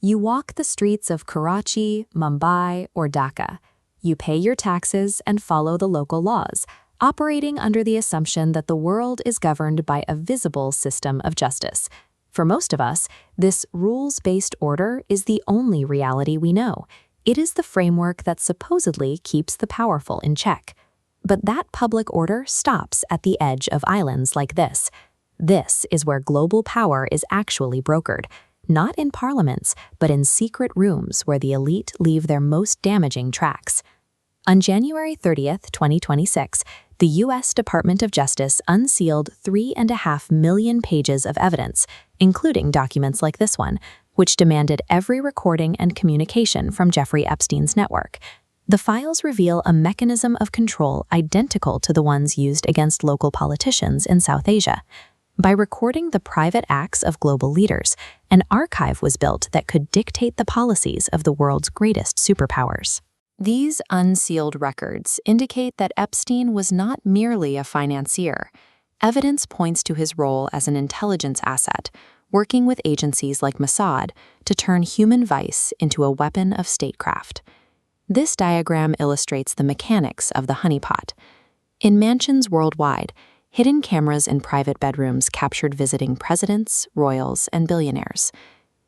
You walk the streets of Karachi, Mumbai, or Dhaka. You pay your taxes and follow the local laws, operating under the assumption that the world is governed by a visible system of justice. For most of us, this rules-based order is the only reality we know. It is the framework that supposedly keeps the powerful in check. But that public order stops at the edge of islands like this. This is where global power is actually brokered, not in parliaments, but in secret rooms where the elite leave their most damaging tracks. On January 30th, 2026, the U.S. Department of Justice unsealed 3.5 million pages of evidence, including documents like this one, which demanded every recording and communication from Jeffrey Epstein's network. The files reveal a mechanism of control identical to the ones used against local politicians in South Asia. By recording the private acts of global leaders, an archive was built that could dictate the policies of the world's greatest superpowers. These unsealed records indicate that Epstein was not merely a financier. Evidence points to his role as an intelligence asset, working with agencies like Mossad to turn human vice into a weapon of statecraft. This diagram illustrates the mechanics of the honeypot. In mansions worldwide, hidden cameras in private bedrooms captured visiting presidents, royals, and billionaires.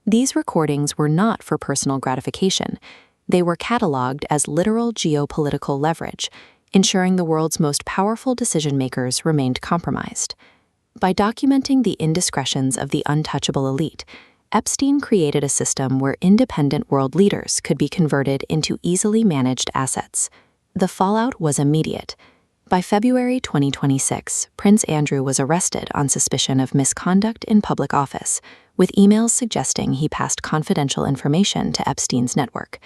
These recordings were not for personal gratification. They were cataloged as literal geopolitical leverage, ensuring the world's most powerful decision-makers remained compromised. By documenting the indiscretions of the untouchable elite, Epstein created a system where independent world leaders could be converted into easily managed assets. The fallout was immediate. By February 2026, Prince Andrew was arrested on suspicion of misconduct in public office, with emails suggesting he passed confidential information to Epstein's network.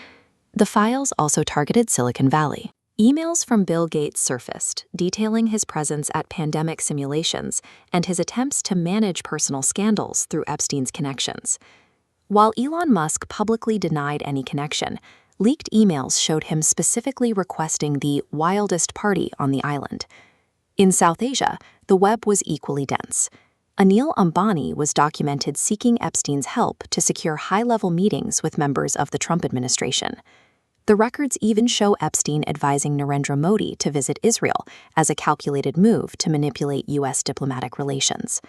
The files also targeted Silicon Valley. Emails from Bill Gates surfaced, detailing his presence at pandemic simulations and his attempts to manage personal scandals through Epstein's connections. While Elon Musk publicly denied any connection, leaked emails showed him specifically requesting the wildest party on the island. In South Asia, the web was equally dense. Anil Ambani was documented seeking Epstein's help to secure high-level meetings with members of the Trump administration. The records even show Epstein advising Narendra Modi to visit Israel as a calculated move to manipulate U.S. diplomatic relations.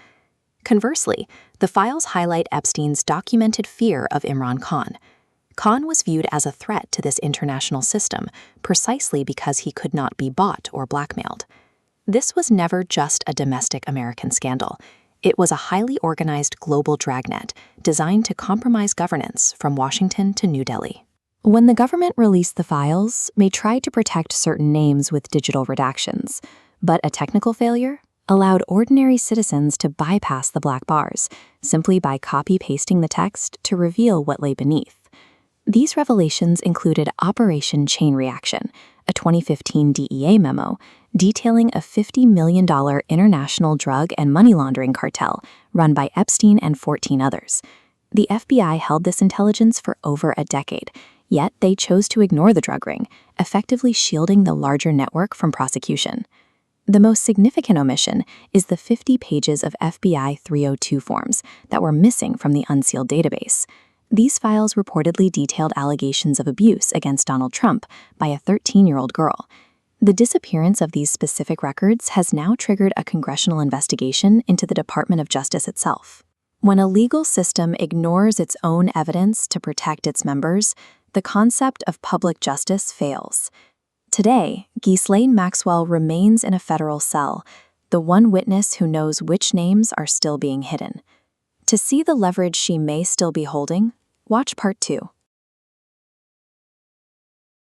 Conversely, the files highlight Epstein's documented fear of Imran Khan. Khan was viewed as a threat to this international system precisely because he could not be bought or blackmailed. This was never just a domestic American scandal. It was a highly organized global dragnet designed to compromise governance from Washington to New Delhi. When the government released the files, they tried to protect certain names with digital redactions, but a technical failure allowed ordinary citizens to bypass the black bars simply by copy-pasting the text to reveal what lay beneath. These revelations included Operation Chain Reaction, a 2015 DEA memo detailing a $50 million international drug and money laundering cartel run by Epstein and 14 others. The FBI held this intelligence for over a decade, yet they chose to ignore the drug ring, effectively shielding the larger network from prosecution. The most significant omission is the 50 pages of FBI 302 forms that were missing from the unsealed database. These files reportedly detailed allegations of abuse against Donald Trump by a 13-year-old girl. The disappearance of these specific records has now triggered a congressional investigation into the Department of Justice itself. When a legal system ignores its own evidence to protect its members, the concept of public justice fails. Today, Ghislaine Maxwell remains in a federal cell, the one witness who knows which names are still being hidden. To see the leverage she may still be holding, watch Part 2.